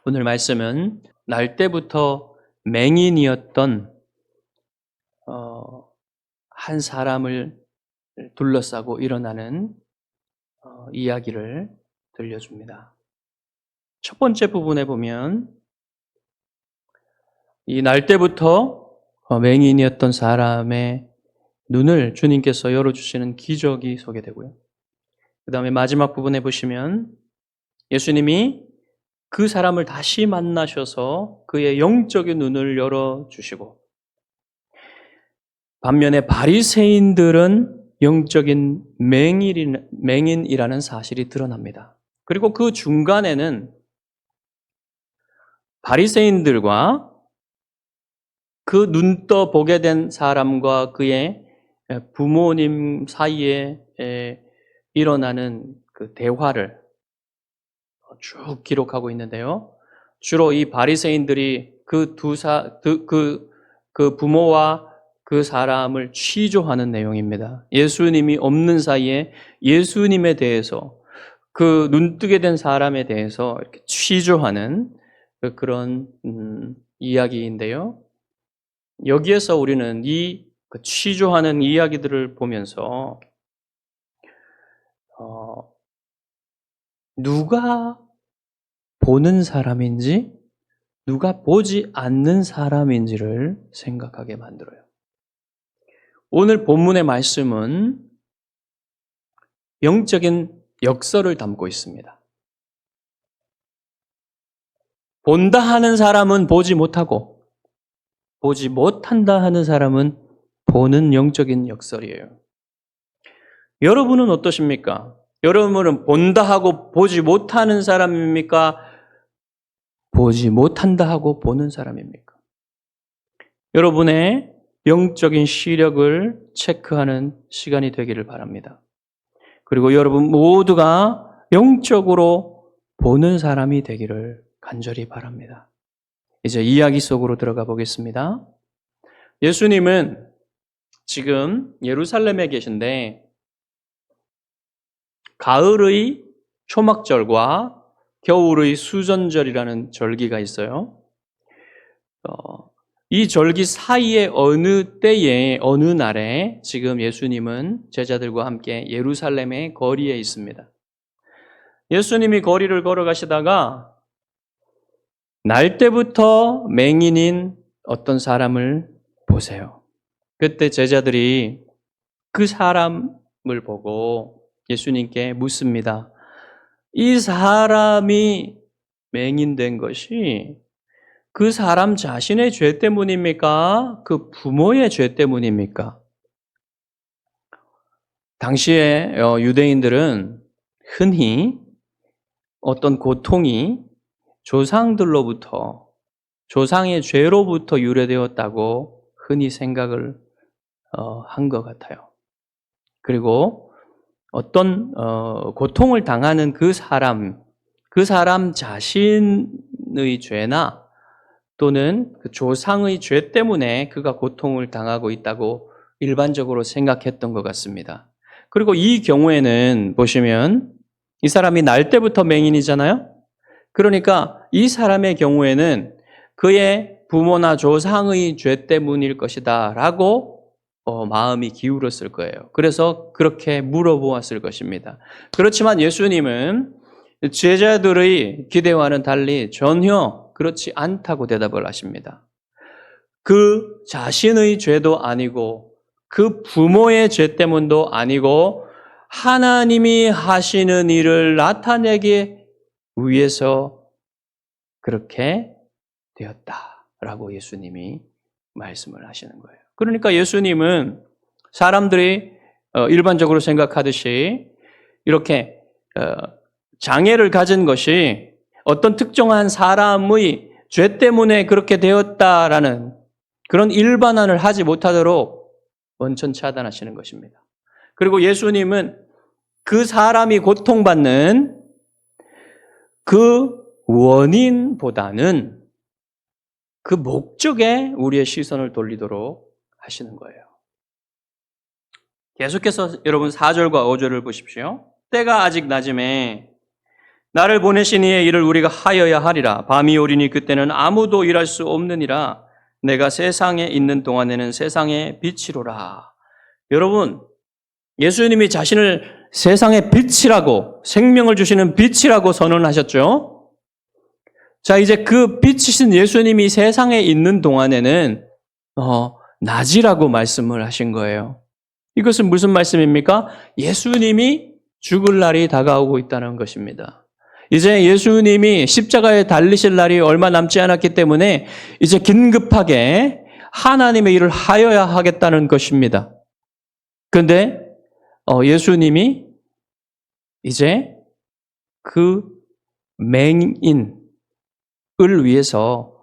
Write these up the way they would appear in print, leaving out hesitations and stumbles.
오늘 말씀은 날 때부터 맹인이었던 한 사람을 둘러싸고 일어나는 이야기를 들려줍니다. 첫 번째 부분에 보면 이 날 때부터 맹인이었던 사람의 눈을 주님께서 열어주시는 기적이 소개되고요. 그 다음에 마지막 부분에 보시면 예수님이 그 사람을 다시 만나셔서 그의 영적인 눈을 열어주시고, 반면에 바리새인들은 영적인 맹인이라는 사실이 드러납니다. 그리고 그 중간에는 바리새인들과 그 눈떠 보게 된 사람과 그의 부모님 사이에 일어나는 그 대화를 쭉 기록하고 있는데요. 주로 이 바리새인들이 그 부모와 그 사람을 취조하는 내용입니다. 예수님이 없는 사이에 예수님에 대해서, 그 눈뜨게 된 사람에 대해서 이렇게 취조하는 그런 이야기인데요. 여기에서 우리는 이 취조하는 이야기들을 보면서 누가 보는 사람인지 누가 보지 않는 사람인지를 생각하게 만들어요. 오늘 본문의 말씀은 영적인 역설을 담고 있습니다. 본다 하는 사람은 보지 못하고, 보지 못한다 하는 사람은 보는 영적인 역설이에요. 여러분은 어떠십니까? 여러분은 본다 하고 보지 못하는 사람입니까? 보지 못한다 하고 보는 사람입니까? 여러분의 영적인 시력을 체크하는 시간이 되기를 바랍니다. 그리고 여러분 모두가 영적으로 보는 사람이 되기를 간절히 바랍니다. 이제 이야기 속으로 들어가 보겠습니다. 예수님은 지금 예루살렘에 계신데 가을의 초막절과 겨울의 수전절이라는 절기가 있어요. 이 절기 사이에 어느 때에 어느 날에 지금 예수님은 제자들과 함께 예루살렘의 거리에 있습니다. 예수님이 거리를 걸어가시다가 날 때부터 맹인인 어떤 사람을 보세요. 그때 제자들이 그 사람을 보고 예수님께 묻습니다. 이 사람이 맹인된 것이 그 사람 자신의 죄 때문입니까? 그 부모의 죄 때문입니까? 당시에 유대인들은 흔히 어떤 고통이 조상들로부터, 조상의 죄로부터 유래되었다고 흔히 생각을 한 것 같아요. 그리고 어떤 고통을 당하는 그 사람 자신의 죄나 또는 그 조상의 죄 때문에 그가 고통을 당하고 있다고 일반적으로 생각했던 것 같습니다. 그리고 이 경우에는 보시면 이 사람이 날 때부터 맹인이잖아요. 그러니까 이 사람의 경우에는 그의 부모나 조상의 죄 때문일 것이다 라고 마음이 기울었을 거예요. 그래서 그렇게 물어보았을 것입니다. 그렇지만 예수님은 제자들의 기대와는 달리 전혀 그렇지 않다고 대답을 하십니다. 그 자신의 죄도 아니고 그 부모의 죄 때문도 아니고 하나님이 하시는 일을 나타내기 위해서 그렇게 되었다라고 예수님이 말씀을 하시는 거예요. 그러니까 예수님은 사람들이 일반적으로 생각하듯이 이렇게 장애를 가진 것이 어떤 특정한 사람의 죄 때문에 그렇게 되었다라는 그런 일반화를 하지 못하도록 원천 차단하시는 것입니다. 그리고 예수님은 그 사람이 고통받는 그 원인보다는 그 목적에 우리의 시선을 돌리도록 하시는 거예요. 계속해서 여러분 4절과 5절을 보십시오. 때가 아직 낮음에 나를 보내신 이의 일을 우리가 하여야 하리라. 밤이 오리니 그때는 아무도 일할 수 없느니라. 내가 세상에 있는 동안에는 세상의 빛이로라. 여러분, 예수님이 자신을 세상의 빛이라고, 생명을 주시는 빛이라고 선언하셨죠? 자, 이제 그 빛이신 예수님이 세상에 있는 동안에는 낮이라고 말씀을 하신 거예요. 이것은 무슨 말씀입니까? 예수님이 죽을 날이 다가오고 있다는 것입니다. 이제 예수님이 십자가에 달리실 날이 얼마 남지 않았기 때문에 이제 긴급하게 하나님의 일을 하여야 하겠다는 것입니다. 그런데 예수님이 이제 그 맹인을 위해서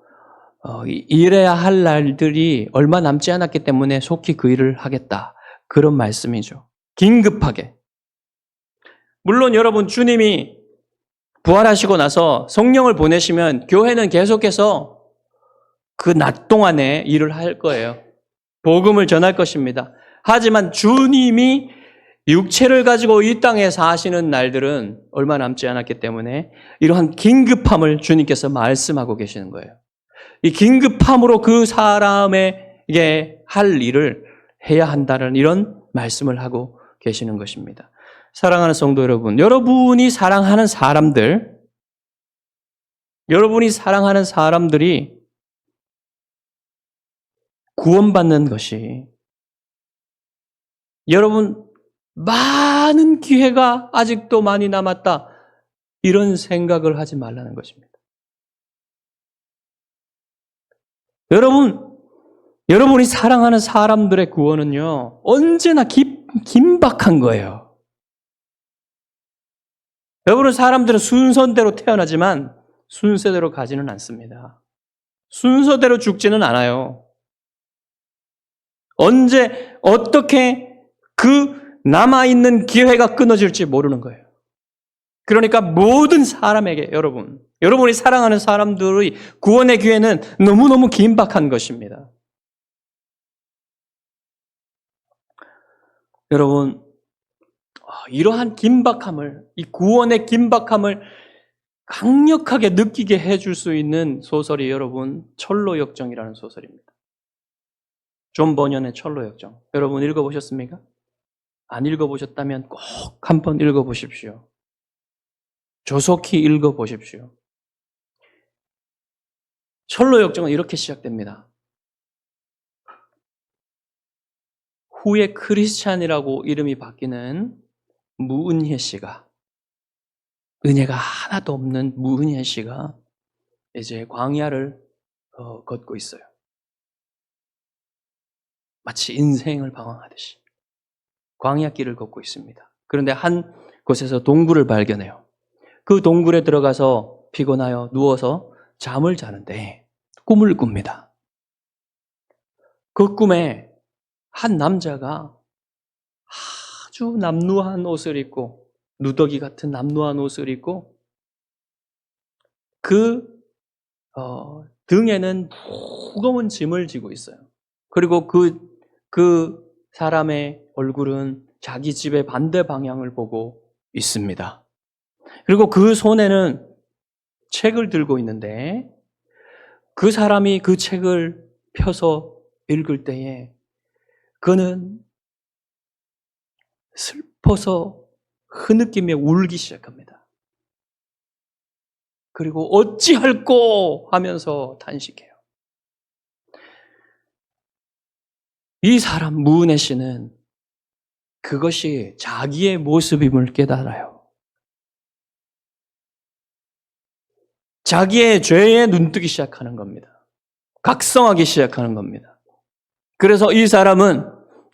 일해야 할 날들이 얼마 남지 않았기 때문에 속히 그 일을 하겠다. 그런 말씀이죠. 긴급하게. 물론 여러분, 주님이 부활하시고 나서 성령을 보내시면 교회는 계속해서 그 낮 동안에 일을 할 거예요. 복음을 전할 것입니다. 하지만 주님이 육체를 가지고 이 땅에 사시는 날들은 얼마 남지 않았기 때문에 이러한 긴급함을 주님께서 말씀하고 계시는 거예요. 이 긴급함으로 그 사람에게 할 일을 해야 한다는 이런 말씀을 하고 계시는 것입니다. 사랑하는 성도 여러분, 여러분이 사랑하는 사람들이 구원받는 것이, 여러분 많은 기회가 아직도 많이 남았다, 이런 생각을 하지 말라는 것입니다. 여러분이 사랑하는 사람들의 구원은요, 언제나 긴박한 거예요. 여러분, 사람들은 순서대로 태어나지만 순서대로 가지는 않습니다. 순서대로 죽지는 않아요. 언제 어떻게 그 남아있는 기회가 끊어질지 모르는 거예요. 그러니까 모든 사람에게 여러분이 사랑하는 사람들의 구원의 기회는 너무너무 긴박한 것입니다. 여러분, 이러한 긴박함을, 이 구원의 긴박함을 강력하게 느끼게 해줄 수 있는 소설이 여러분, 철로역정이라는 소설입니다. 존 버년의 철로역정. 여러분 읽어보셨습니까? 안 읽어보셨다면 꼭 한번 읽어보십시오. 조속히 읽어보십시오. 철로역정은 이렇게 시작됩니다. 후에 크리스찬이라고 이름이 바뀌는 무은혜 씨가, 은혜가 하나도 없는 무은혜 씨가 이제 광야를 걷고 있어요. 마치 인생을 방황하듯이 광야길을 걷고 있습니다. 그런데 한 곳에서 동굴을 발견해요. 그 동굴에 들어가서 피곤하여 누워서 잠을 자는데 꿈을 꿉니다. 그 꿈에 한 남자가 아주 남루한 옷을 입고, 누더기 같은 남루한 옷을 입고, 그 등에는 무거운 짐을 지고 있어요. 그리고 그 사람의 얼굴은 자기 집의 반대 방향을 보고 있습니다. 그리고 그 손에는 책을 들고 있는데, 그 사람이 그 책을 펴서 읽을 때에 그는 슬퍼서 흐느끼며 울기 시작합니다. 그리고 어찌할꼬 하면서 탄식해요. 이 사람 무은혜 씨는 그것이 자기의 모습임을 깨달아요. 자기의 죄에 눈뜨기 시작하는 겁니다. 각성하기 시작하는 겁니다. 그래서 이 사람은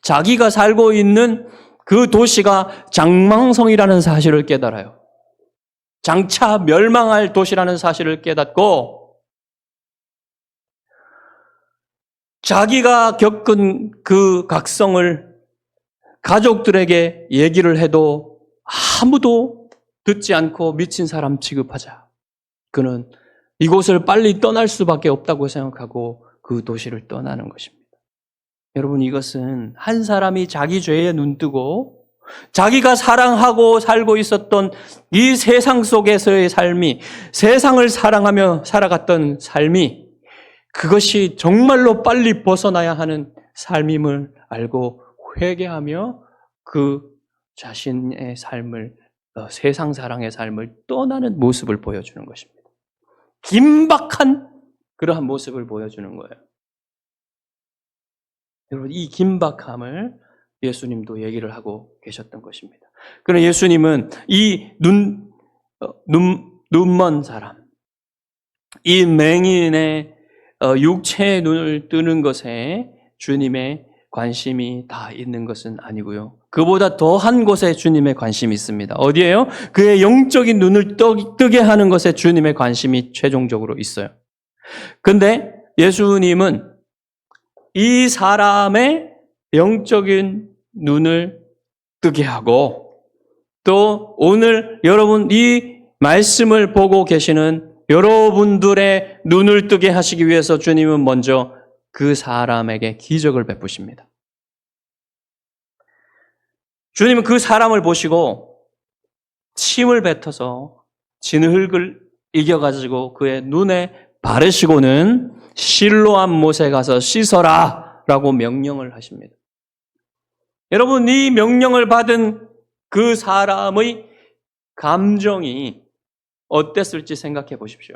자기가 살고 있는 그 도시가 장망성이라는 사실을 깨달아요. 장차 멸망할 도시라는 사실을 깨닫고, 자기가 겪은 그 각성을 가족들에게 얘기를 해도 아무도 듣지 않고 미친 사람 취급하자. 그는 이곳을 빨리 떠날 수밖에 없다고 생각하고 그 도시를 떠나는 것입니다. 여러분, 이것은 한 사람이 자기 죄에 눈뜨고 자기가 사랑하고 살고 있었던 이 세상 속에서의 삶이, 세상을 사랑하며 살아갔던 삶이 그것이 정말로 빨리 벗어나야 하는 삶임을 알고 회개하며 그 자신의 삶을, 세상 사랑의 삶을 떠나는 모습을 보여주는 것입니다. 긴박한 그러한 모습을 보여주는 거예요. 여러분, 이 긴박함을 예수님도 얘기를 하고 계셨던 것입니다. 그러나 예수님은 이 눈먼 사람, 이 맹인의 육체의 눈을 뜨는 것에 주님의 관심이 다 있는 것은 아니고요. 그보다 더한 곳에 주님의 관심이 있습니다. 어디예요? 그의 영적인 눈을 뜨게 하는 것에 주님의 관심이 최종적으로 있어요. 근데 예수님은 이 사람의 영적인 눈을 뜨게 하고, 또 오늘 여러분 이 말씀을 보고 계시는 여러분들의 눈을 뜨게 하시기 위해서 주님은 먼저 그 사람에게 기적을 베푸십니다. 주님은 그 사람을 보시고 침을 뱉어서 진흙을 이겨가지고 그의 눈에 바르시고는 실로암 못에 가서 씻어라 라고 명령을 하십니다. 여러분, 이 명령을 받은 그 사람의 감정이 어땠을지 생각해 보십시오.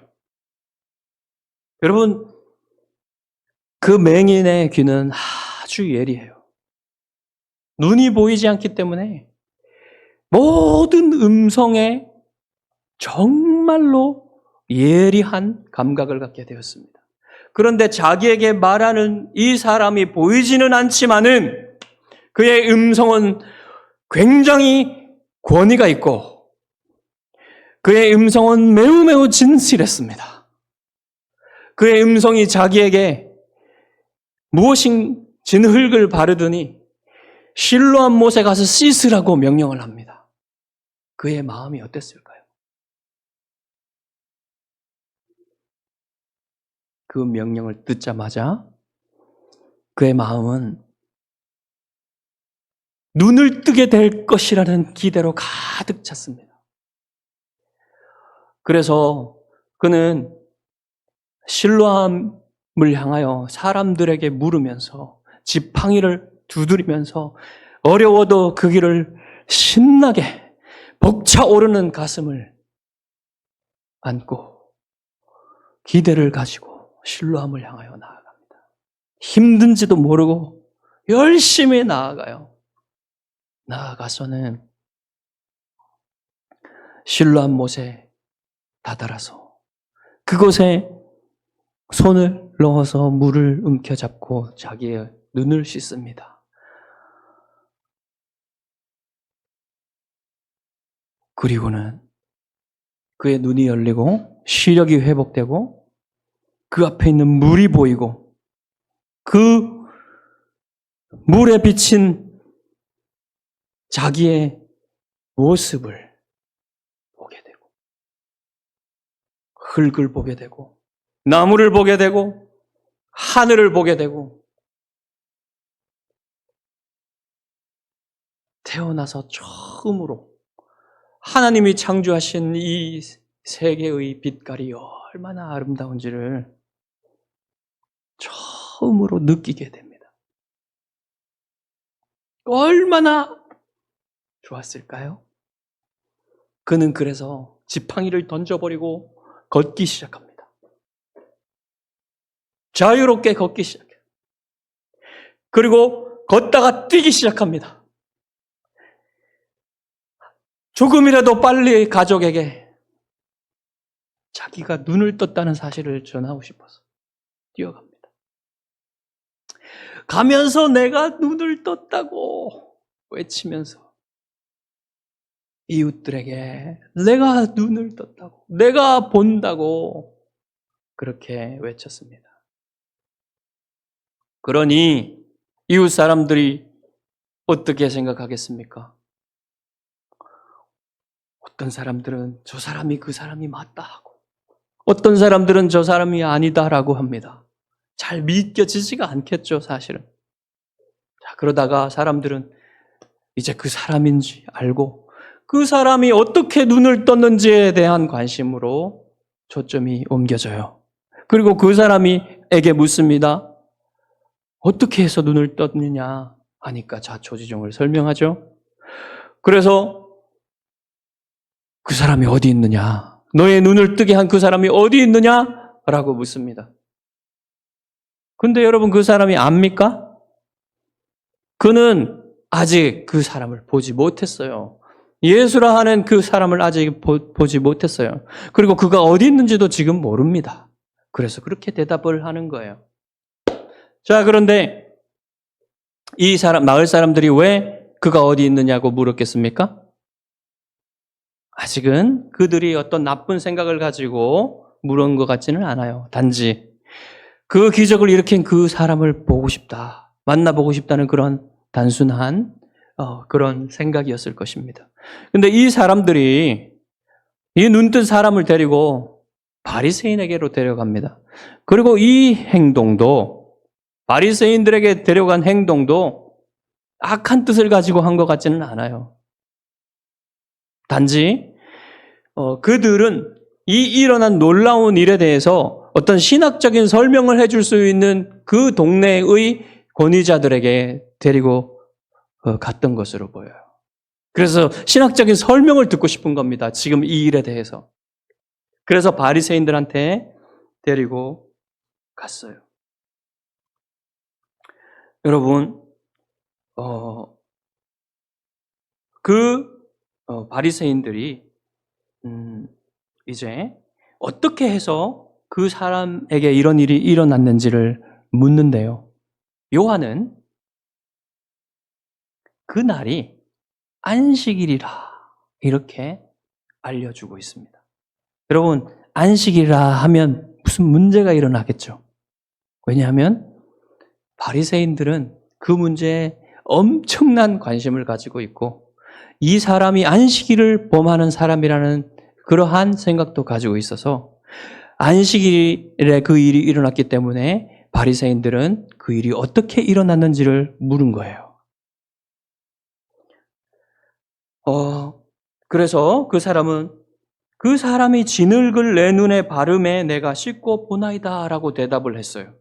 여러분, 그 맹인의 귀는 아주 예리해요. 눈이 보이지 않기 때문에 모든 음성에 정말로 예리한 감각을 갖게 되었습니다. 그런데 자기에게 말하는 이 사람이 보이지는 않지만은 그의 음성은 굉장히 권위가 있고 그의 음성은 매우 진실했습니다. 그의 음성이 자기에게 무엇인 진흙을 바르더니 실로암 못에 가서 씻으라고 명령을 합니다. 그의 마음이 어땠을까요? 그 명령을 듣자마자 그의 마음은 눈을 뜨게 될 것이라는 기대로 가득 찼습니다. 그래서 그는 실로암을 향하여 사람들에게 물으면서 지팡이를 두드리면서 어려워도 그 길을 신나게 벅차오르는 가슴을 안고 기대를 가지고 실로암을 향하여 나아갑니다. 힘든지도 모르고 열심히 나아가요. 나아가서는 실로암 못에 다다라서 그곳에 손을 넣어서 물을 움켜잡고 자기의 눈을 씻습니다. 그리고는 그의 눈이 열리고 시력이 회복되고 그 앞에 있는 물이 보이고 그 물에 비친 자기의 모습을 보게 되고 흙을 보게 되고 나무를 보게 되고 하늘을 보게 되고 태어나서 처음으로 하나님이 창조하신 이 세계의 빛깔이 얼마나 아름다운지를 처음으로 느끼게 됩니다. 얼마나 좋았을까요? 그는 그래서 지팡이를 던져버리고 걷기 시작합니다. 자유롭게 걷기 시작해요. 그리고 걷다가 뛰기 시작합니다. 조금이라도 빨리 가족에게 자기가 눈을 떴다는 사실을 전하고 싶어서 뛰어갑니다. 가면서 내가 눈을 떴다고 외치면서 이웃들에게 내가 눈을 떴다고, 내가 본다고 그렇게 외쳤습니다. 그러니 이웃 사람들이 어떻게 생각하겠습니까? 어떤 사람들은 저 사람이 그 사람이 맞다 하고 어떤 사람들은 저 사람이 아니다라고 합니다. 잘 믿겨지지가 않겠죠, 사실은. 자, 그러다가 사람들은 이제 그 사람인지 알고 그 사람이 어떻게 눈을 떴는지에 대한 관심으로 초점이 옮겨져요. 그리고 그 사람에게 묻습니다. 어떻게 해서 눈을 떴느냐 하니까 자초지종을 설명하죠. 그래서 그 사람이 어디 있느냐? 너의 눈을 뜨게 한 그 사람이 어디 있느냐? 라고 묻습니다. 근데 여러분 그 사람이 압니까? 그는 아직 그 사람을 보지 못했어요. 예수라 하는 그 사람을 아직 보지 못했어요. 그리고 그가 어디 있는지도 지금 모릅니다. 그래서 그렇게 대답을 하는 거예요. 자, 그런데 이 사람, 마을 사람들이 왜 그가 어디 있느냐고 물었겠습니까? 아직은 그들이 어떤 나쁜 생각을 가지고 물은 것 같지는 않아요. 단지 그 기적을 일으킨 그 사람을 보고 싶다, 만나보고 싶다는 그런 단순한 그런 생각이었을 것입니다. 근데 이 사람들이 이 눈뜬 사람을 데리고 바리새인에게로 데려갑니다. 그리고 이 행동도 바리새인들에게 데려간 행동도 악한 뜻을 가지고 한 것 같지는 않아요. 단지 그들은 이 일어난 놀라운 일에 대해서 어떤 신학적인 설명을 해줄 수 있는 그 동네의 권위자들에게 데리고 갔던 것으로 보여요. 그래서 신학적인 설명을 듣고 싶은 겁니다. 지금 이 일에 대해서. 그래서 바리새인들한테 데리고 갔어요. 여러분, 바리새인들이 이제 어떻게 해서 그 사람에게 이런 일이 일어났는지를 묻는데요. 요한은 그날이 안식일이라 이렇게 알려주고 있습니다. 여러분, 안식일이라 하면 무슨 문제가 일어나겠죠? 왜냐하면 바리새인들은 그 문제에 엄청난 관심을 가지고 있고 이 사람이 안식일을 범하는 사람이라는 그러한 생각도 가지고 있어서 안식일에 그 일이 일어났기 때문에 바리새인들은 그 일이 어떻게 일어났는지를 물은 거예요. 그래서 그 사람이 진흙을 내 눈에 바르매 내가 씻고 보나이다 라고 대답을 했어요.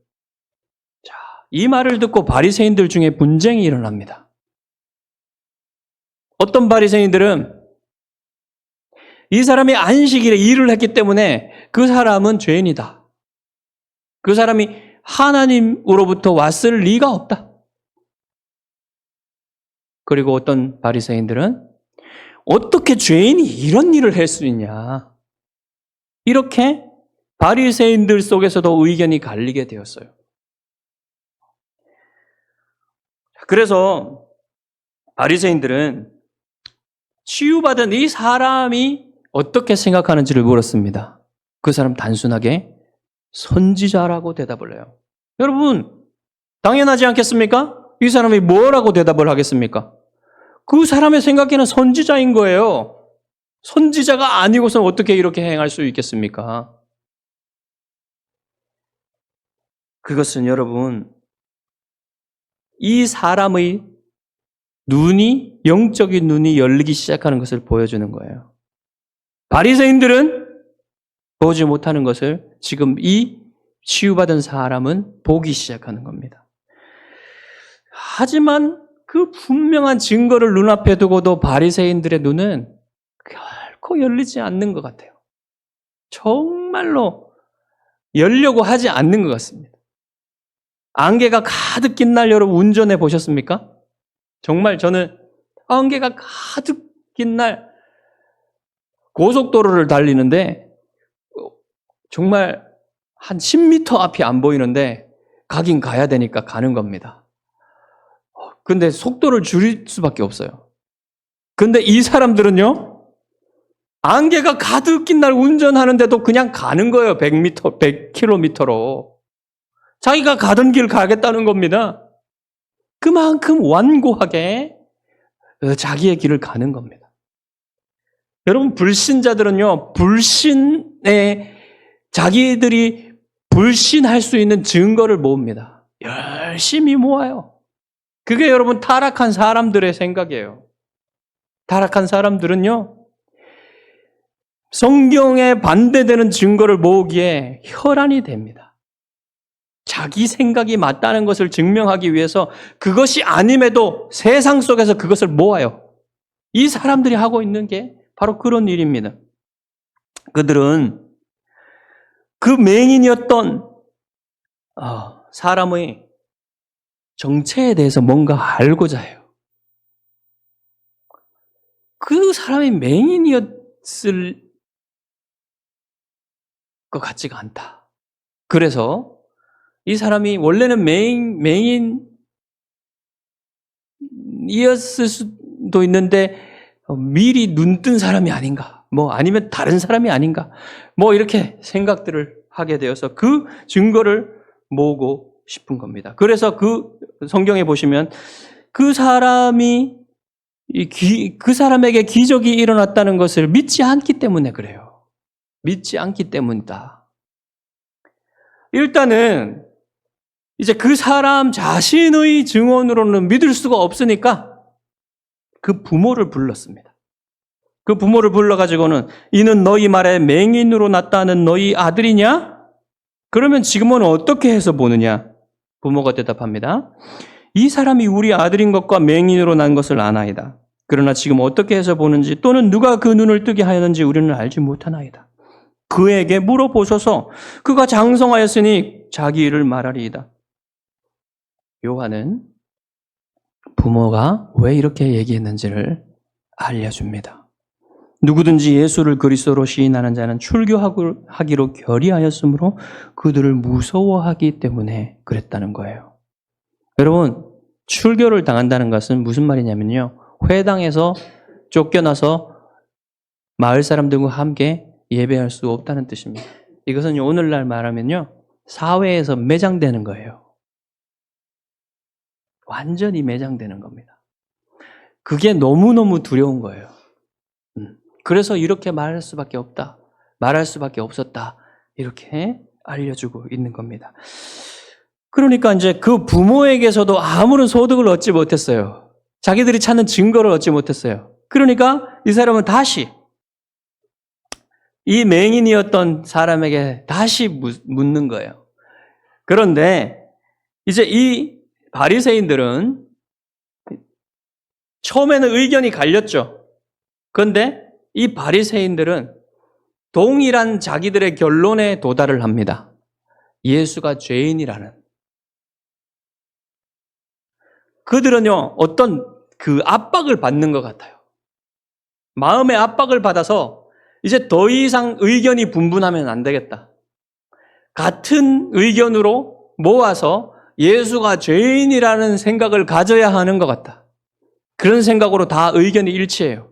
자, 이 말을 듣고 바리새인들 중에 분쟁이 일어납니다. 어떤 바리새인들은 이 사람이 안식일에 일을 했기 때문에 그 사람은 죄인이다. 그 사람이 하나님으로부터 왔을 리가 없다. 그리고 어떤 바리새인들은 어떻게 죄인이 이런 일을 할 수 있냐. 이렇게 바리새인들 속에서도 의견이 갈리게 되었어요. 그래서 바리새인들은 치유받은 이 사람이 어떻게 생각하는지를 물었습니다. 그 사람 단순하게 선지자라고 대답을 해요. 여러분, 당연하지 않겠습니까? 이 사람이 뭐라고 대답을 하겠습니까? 그 사람의 생각에는 선지자인 거예요. 선지자가 아니고선 어떻게 이렇게 행할 수 있겠습니까? 그것은 여러분, 이 사람의 영적인 눈이 열리기 시작하는 것을 보여주는 거예요. 바리새인들은 보지 못하는 것을 지금 이 치유받은 사람은 보기 시작하는 겁니다. 하지만 그 분명한 증거를 눈앞에 두고도 바리새인들의 눈은 결코 열리지 않는 것 같아요. 정말로 열려고 하지 않는 것 같습니다. 안개가 가득 낀 날 여러분 운전해 보셨습니까? 정말 저는 안개가 가득 낀 날 고속도로를 달리는데 정말 한 10m 앞이 안 보이는데 가긴 가야 되니까 가는 겁니다. 근데 속도를 줄일 수밖에 없어요. 근데 이 사람들은요, 안개가 가득 낀 날 운전하는데도 그냥 가는 거예요. 100km로. 자기가 가던 길 가겠다는 겁니다. 그만큼 완고하게 자기의 길을 가는 겁니다. 여러분, 불신자들은요, 자기들이 불신할 수 있는 증거를 모읍니다. 열심히 모아요. 그게 여러분 타락한 사람들의 생각이에요. 타락한 사람들은요, 성경에 반대되는 증거를 모으기에 혈안이 됩니다. 자기 생각이 맞다는 것을 증명하기 위해서 그것이 아님에도 세상 속에서 그것을 모아요. 이 사람들이 하고 있는 게 바로 그런 일입니다. 그들은 그 맹인이었던 사람의 정체에 대해서 뭔가 알고자 해요. 그 사람이 맹인이었을 것 같지가 않다. 그래서 이 사람이 원래는 맹인이었을 수도 있는데 미리 눈뜬 사람이 아닌가, 아니면 다른 사람이 아닌가, 이렇게 생각들을 하게 되어서 그 증거를 모으고 싶은 겁니다. 그래서 그 성경에 보시면 그 사람이 그 사람에게 기적이 일어났다는 것을 믿지 않기 때문에 그래요. 믿지 않기 때문이다. 일단은 이제 그 사람 자신의 증언으로는 믿을 수가 없으니까 그 부모를 불렀습니다. 그 부모를 불러가지고는 이는 너희 말에 맹인으로 났다는 너희 아들이냐? 그러면 지금은 어떻게 해서 보느냐? 부모가 대답합니다. 이 사람이 우리 아들인 것과 맹인으로 난 것을 아나이다. 그러나 지금 어떻게 해서 보는지 또는 누가 그 눈을 뜨게 하였는지 우리는 알지 못하나이다. 그에게 물어보소서. 그가 장성하였으니 자기 일을 말하리이다. 요한은 부모가 왜 이렇게 얘기했는지를 알려줍니다. 누구든지 예수를 그리스도로 시인하는 자는 출교하기로 결의하였으므로 그들을 무서워하기 때문에 그랬다는 거예요. 여러분, 출교를 당한다는 것은 무슨 말이냐면요. 회당에서 쫓겨나서 마을 사람들과 함께 예배할 수 없다는 뜻입니다. 이것은 오늘날 말하면요. 사회에서 매장되는 거예요. 완전히 매장되는 겁니다. 그게 너무너무 두려운 거예요. 그래서 이렇게 말할 수밖에 없다. 말할 수밖에 없었다. 이렇게 알려주고 있는 겁니다. 그러니까 이제 그 부모에게서도 아무런 소득을 얻지 못했어요. 자기들이 찾는 증거를 얻지 못했어요. 그러니까 이 사람은 다시 이 맹인이었던 사람에게 다시 묻는 거예요. 그런데 이제 이 바리새인들은 처음에는 의견이 갈렸죠. 그런데 이 바리새인들은 동일한 자기들의 결론에 도달을 합니다. 예수가 죄인이라는. 그들은요, 어떤 그 압박을 받는 것 같아요. 마음의 압박을 받아서 이제 더 이상 의견이 분분하면 안 되겠다. 같은 의견으로 모아서 예수가 죄인이라는 생각을 가져야 하는 것 같다. 그런 생각으로 다 의견이 일치해요.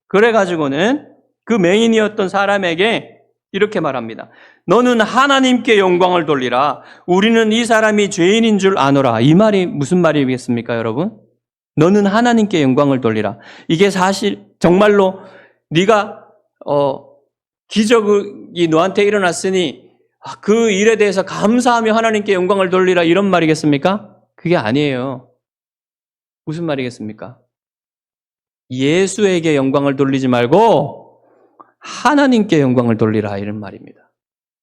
그래가지고는 그 맹인이었던 사람에게 이렇게 말합니다. 너는 하나님께 영광을 돌리라. 우리는 이 사람이 죄인인 줄 아노라. 이 말이 무슨 말이겠습니까, 여러분? 너는 하나님께 영광을 돌리라. 이게 사실 정말로 네가 기적이 너한테 일어났으니 그 일에 대해서 감사하며 하나님께 영광을 돌리라 이런 말이겠습니까? 그게 아니에요. 무슨 말이겠습니까? 예수에게 영광을 돌리지 말고 하나님께 영광을 돌리라 이런 말입니다.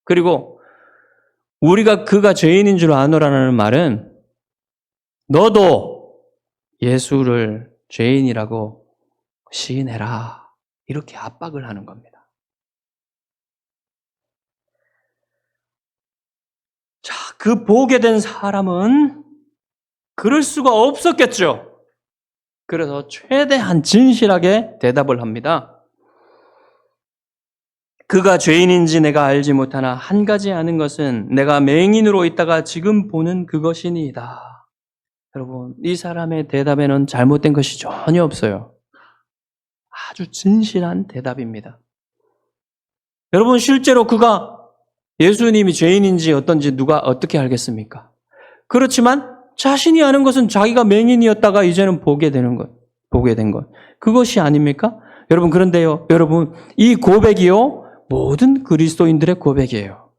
그리고 우리가 그가 죄인인 줄 아노라는 말은 너도 예수를 죄인이라고 시인해라 이렇게 압박을 하는 겁니다. 자, 그 보게 된 사람은 그럴 수가 없었겠죠. 그래서 최대한 진실하게 대답을 합니다. 그가 죄인인지 내가 알지 못하나 한 가지 아는 것은 내가 맹인으로 있다가 지금 보는 그것이니이다. 여러분, 이 사람의 대답에는 잘못된 것이 전혀 없어요. 아주 진실한 대답입니다. 여러분, 실제로 그가 예수님이 죄인인지 어떤지 누가 어떻게 알겠습니까? 그렇지만 자신이 아는 것은 자기가 맹인이었다가 이제는 보게 된 것. 그것이 아닙니까? 여러분, 그런데요, 여러분, 이 고백이요, 모든 그리스도인들의 고백이에요.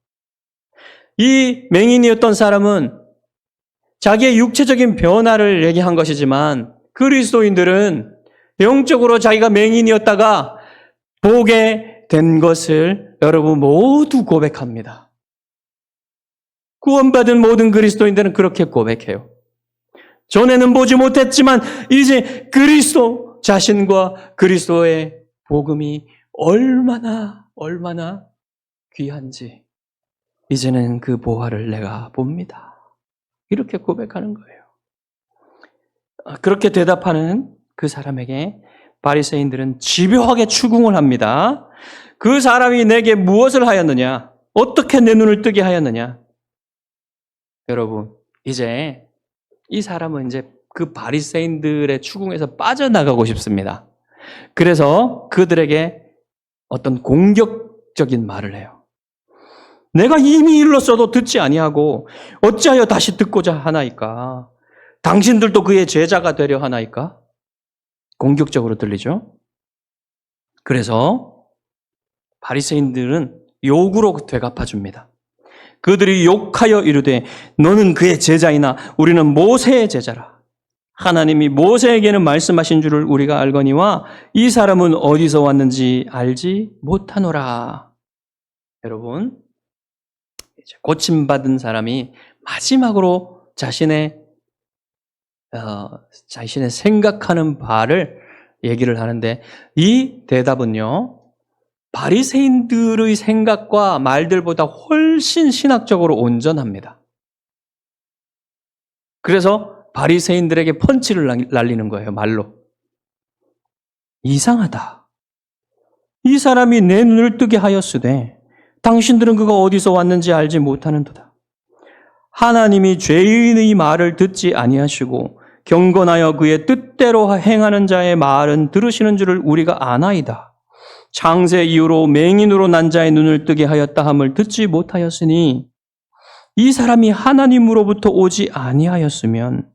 이 맹인이었던 사람은 자기의 육체적인 변화를 얘기한 것이지만 그리스도인들은 영적으로 자기가 맹인이었다가 보게 된 것을 여러분 모두 고백합니다. 구원받은 모든 그리스도인들은 그렇게 고백해요. 전에는 보지 못했지만 이제 그리스도 자신과 그리스도의 복음이 얼마나 귀한지 이제는 그 보화를 내가 봅니다. 이렇게 고백하는 거예요. 그렇게 대답하는 그 사람에게 바리새인들은 집요하게 추궁을 합니다. 그 사람이 내게 무엇을 하였느냐? 어떻게 내 눈을 뜨게 하였느냐? 여러분, 이제 이 사람은 이제 그 바리새인들의 추궁에서 빠져나가고 싶습니다. 그래서 그들에게 어떤 공격적인 말을 해요. 내가 이미 일렀어도 듣지 아니하고 어찌하여 다시 듣고자 하나이까? 당신들도 그의 제자가 되려 하나이까? 공격적으로 들리죠? 그래서 바리새인들은 욕으로 되갚아 줍니다. 그들이 욕하여 이르되 너는 그의 제자이나 우리는 모세의 제자라. 하나님이 모세에게는 말씀하신 줄을 우리가 알거니와 이 사람은 어디서 왔는지 알지 못하노라. 여러분, 고침받은 사람이 마지막으로 자신의 생각하는 바를 얘기를 하는데 이 대답은요, 바리새인들의 생각과 말들보다 훨씬 신학적으로 온전합니다. 그래서 바리새인들에게 펀치를 날리는 거예요, 말로. 이상하다. 이 사람이 내 눈을 뜨게 하였으되 당신들은 그가 어디서 왔는지 알지 못하는도다. 하나님이 죄인의 말을 듣지 아니하시고 경건하여 그의 뜻대로 행하는 자의 말은 들으시는 줄을 우리가 아나이다. 창세 이후로 맹인으로 난 자의 눈을 뜨게 하였다 함을 듣지 못하였으니 이 사람이 하나님으로부터 오지 아니하였으면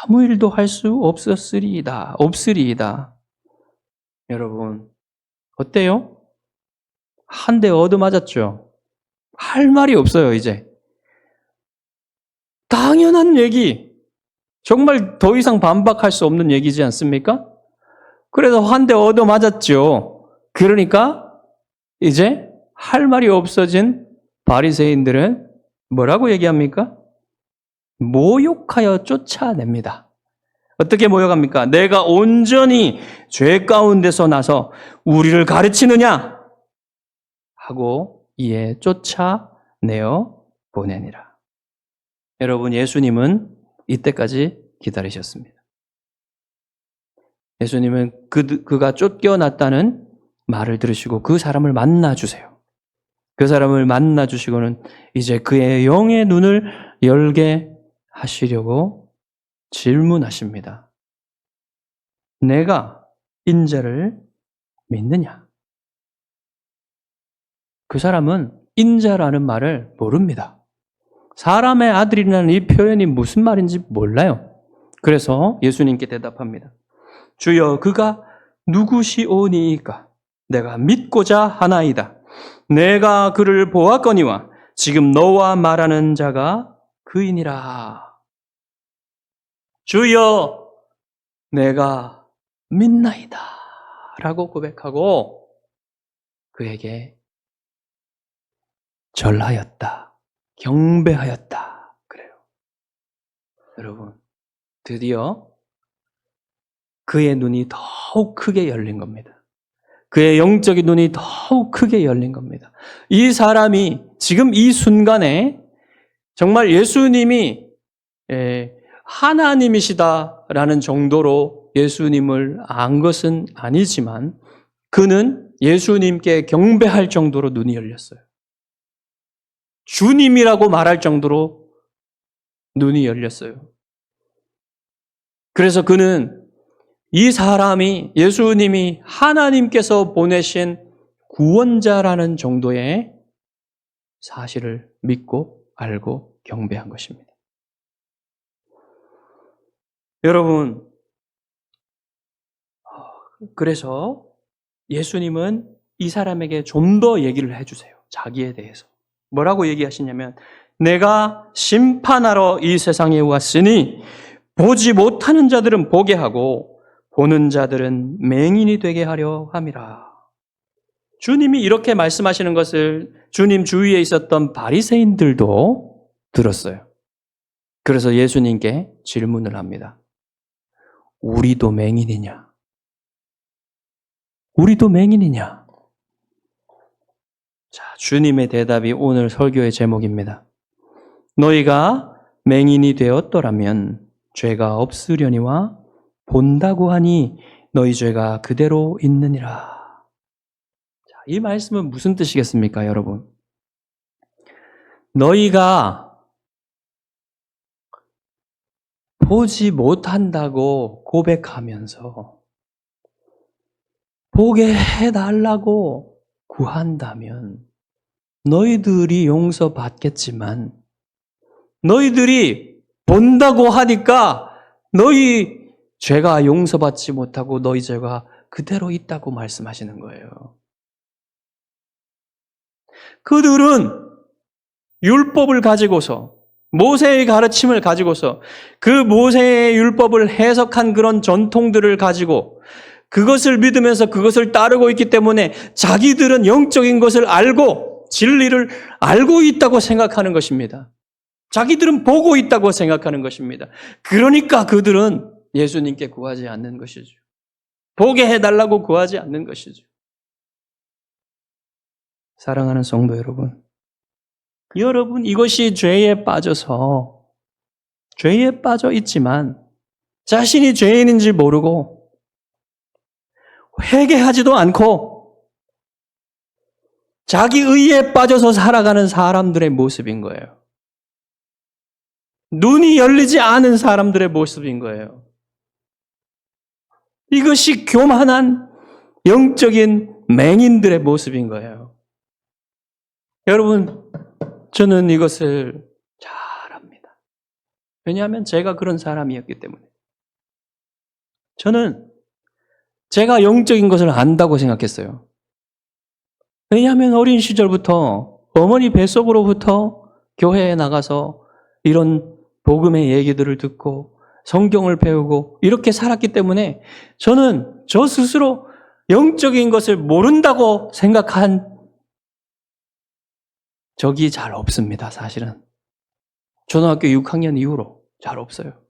아무 일도 할 수 없으리이다. 여러분, 어때요? 한 대 얻어맞았죠? 할 말이 없어요, 이제. 당연한 얘기. 정말 더 이상 반박할 수 없는 얘기지 않습니까? 그래서 한 대 얻어맞았죠. 그러니까 이제 할 말이 없어진 바리새인들은 뭐라고 얘기합니까? 모욕하여 쫓아냅니다. 어떻게 모욕합니까? 내가 온전히 죄 가운데서 나서 우리를 가르치느냐? 하고 이에 쫓아내어 보내니라. 여러분, 예수님은 이때까지 기다리셨습니다. 예수님은 그가 쫓겨났다는 말을 들으시고 그 사람을 만나주세요. 그 사람을 만나주시고는 이제 그의 영의 눈을 열게 하시려고 질문하십니다. 내가 인자를 믿느냐? 그 사람은 인자라는 말을 모릅니다. 사람의 아들이라는 이 표현이 무슨 말인지 몰라요. 그래서 예수님께 대답합니다. 주여, 그가 누구시오니이까? 내가 믿고자 하나이다. 내가 그를 보았거니와 지금 너와 말하는 자가 그이니라. 주여, 내가 믿나이다. 라고 고백하고 그에게 절하였다. 경배하였다. 그래요. 여러분, 드디어 그의 눈이 더욱 크게 열린 겁니다. 그의 영적인 눈이 더욱 크게 열린 겁니다. 이 사람이 지금 이 순간에 정말 예수님이 하나님이시다라는 정도로 예수님을 안 것은 아니지만 그는 예수님께 경배할 정도로 눈이 열렸어요. 주님이라고 말할 정도로 눈이 열렸어요. 그래서 그는 이 사람이 예수님이 하나님께서 보내신 구원자라는 정도의 사실을 믿고 알고 경배한 것입니다. 여러분, 그래서 예수님은 이 사람에게 좀 더 얘기를 해주세요. 자기에 대해서. 뭐라고 얘기하시냐면 내가 심판하러 이 세상에 왔으니 보지 못하는 자들은 보게 하고 보는 자들은 맹인이 되게 하려 함이라. 주님이 이렇게 말씀하시는 것을 주님 주위에 있었던 바리새인들도 들었어요. 그래서 예수님께 질문을 합니다. 우리도 맹인이냐? 우리도 맹인이냐? 자, 주님의 대답이 오늘 설교의 제목입니다. 너희가 맹인이 되었더라면 죄가 없으려니와 본다고 하니 너희 죄가 그대로 있느니라. 자, 이 말씀은 무슨 뜻이겠습니까, 여러분? 너희가 보지 못한다고 고백하면서 보게 해달라고 구한다면 너희들이 용서받겠지만 너희들이 본다고 하니까 너희 죄가 용서받지 못하고 너희 죄가 그대로 있다고 말씀하시는 거예요. 그들은 율법을 가지고서 모세의 가르침을 가지고서 그 모세의 율법을 해석한 그런 전통들을 가지고 그것을 믿으면서 그것을 따르고 있기 때문에 자기들은 영적인 것을 알고 진리를 알고 있다고 생각하는 것입니다. 자기들은 보고 있다고 생각하는 것입니다. 그러니까 그들은 예수님께 구하지 않는 것이죠. 보게 해달라고 구하지 않는 것이죠. 사랑하는 성도 여러분, 이것이 죄에 빠져 있지만 자신이 죄인인지 모르고 회개하지도 않고 자기 의에 빠져서 살아가는 사람들의 모습인 거예요. 눈이 열리지 않은 사람들의 모습인 거예요. 이것이 교만한 영적인 맹인들의 모습인 거예요. 여러분, 저는 이것을 잘 압니다. 왜냐하면 제가 그런 사람이었기 때문에. 저는 제가 영적인 것을 안다고 생각했어요. 왜냐하면 어린 시절부터 어머니 뱃속으로부터 교회에 나가서 이런 복음의 얘기들을 듣고 성경을 배우고 이렇게 살았기 때문에 저는 저 스스로 영적인 것을 모른다고 생각한 적이 잘 없습니다, 사실은. 초등학교 6학년 이후로 잘 없어요.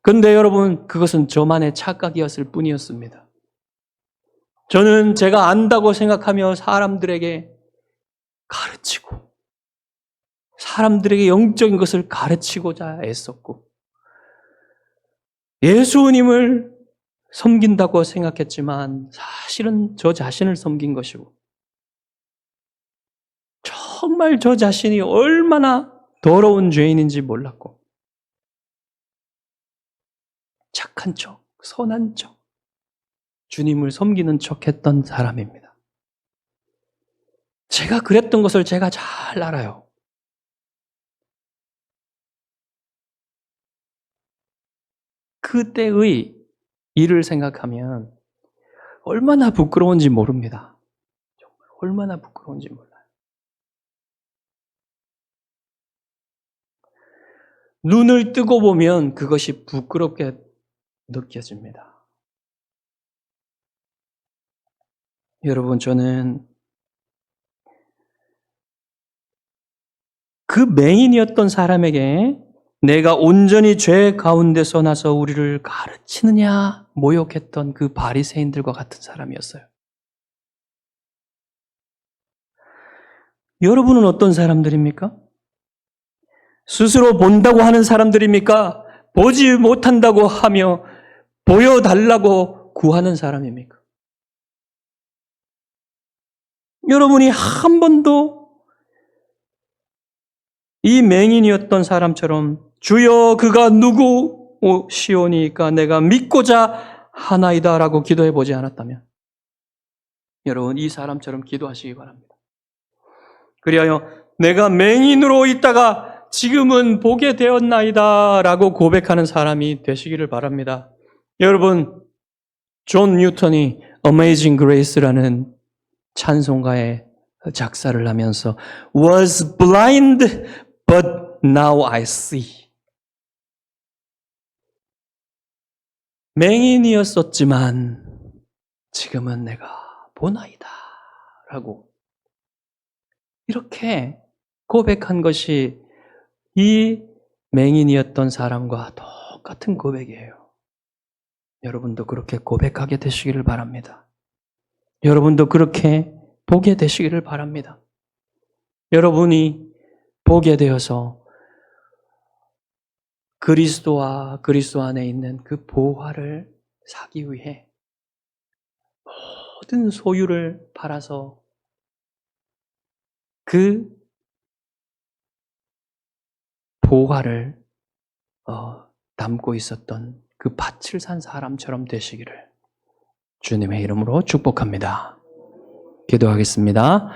그런데 여러분, 그것은 저만의 착각이었을 뿐이었습니다. 저는 제가 안다고 생각하며 사람들에게 가르치고 사람들에게 영적인 것을 가르치고자 애썼고 예수님을 섬긴다고 생각했지만 사실은 저 자신을 섬긴 것이고 정말 저 자신이 얼마나 더러운 죄인인지 몰랐고 착한 척, 선한 척, 주님을 섬기는 척했던 사람입니다. 제가 그랬던 것을 제가 잘 알아요. 그때의 일을 생각하면 얼마나 부끄러운지 모릅니다. 정말 얼마나 부끄러운지 몰라요. 눈을 뜨고 보면 그것이 부끄럽게 느껴집니다. 여러분, 저는 그 맹인이었던 사람에게 내가 온전히 죄 가운데서 나서 우리를 가르치느냐 모욕했던 그 바리새인들과 같은 사람이었어요. 여러분은 어떤 사람들입니까? 스스로 본다고 하는 사람들입니까? 보지 못한다고 하며 보여달라고 구하는 사람입니까? 여러분이 한 번도 이 맹인이었던 사람처럼 주여 그가 누구시오니까 내가 믿고자 하나이다라고 기도해 보지 않았다면 여러분 이 사람처럼 기도하시기 바랍니다. 그리하여 내가 맹인으로 있다가 지금은 보게 되었나이다 라고 고백하는 사람이 되시기를 바랍니다. 여러분, 존 뉴턴이 Amazing Grace라는 찬송가에 작사를 하면서 was blind but now I see. 맹인이었었지만 지금은 내가 보나이다 라고 이렇게 고백한 것이 이 맹인이었던 사람과 똑같은 고백이에요. 여러분도 그렇게 고백하게 되시기를 바랍니다. 여러분도 그렇게 보게 되시기를 바랍니다. 여러분이 보게 되어서 그리스도와 그리스도 안에 있는 그 보화를 사기 위해 모든 소유를 팔아서 그 보화를 담고 있었던 그 밭을 산 사람처럼 되시기를 주님의 이름으로 축복합니다. 기도하겠습니다.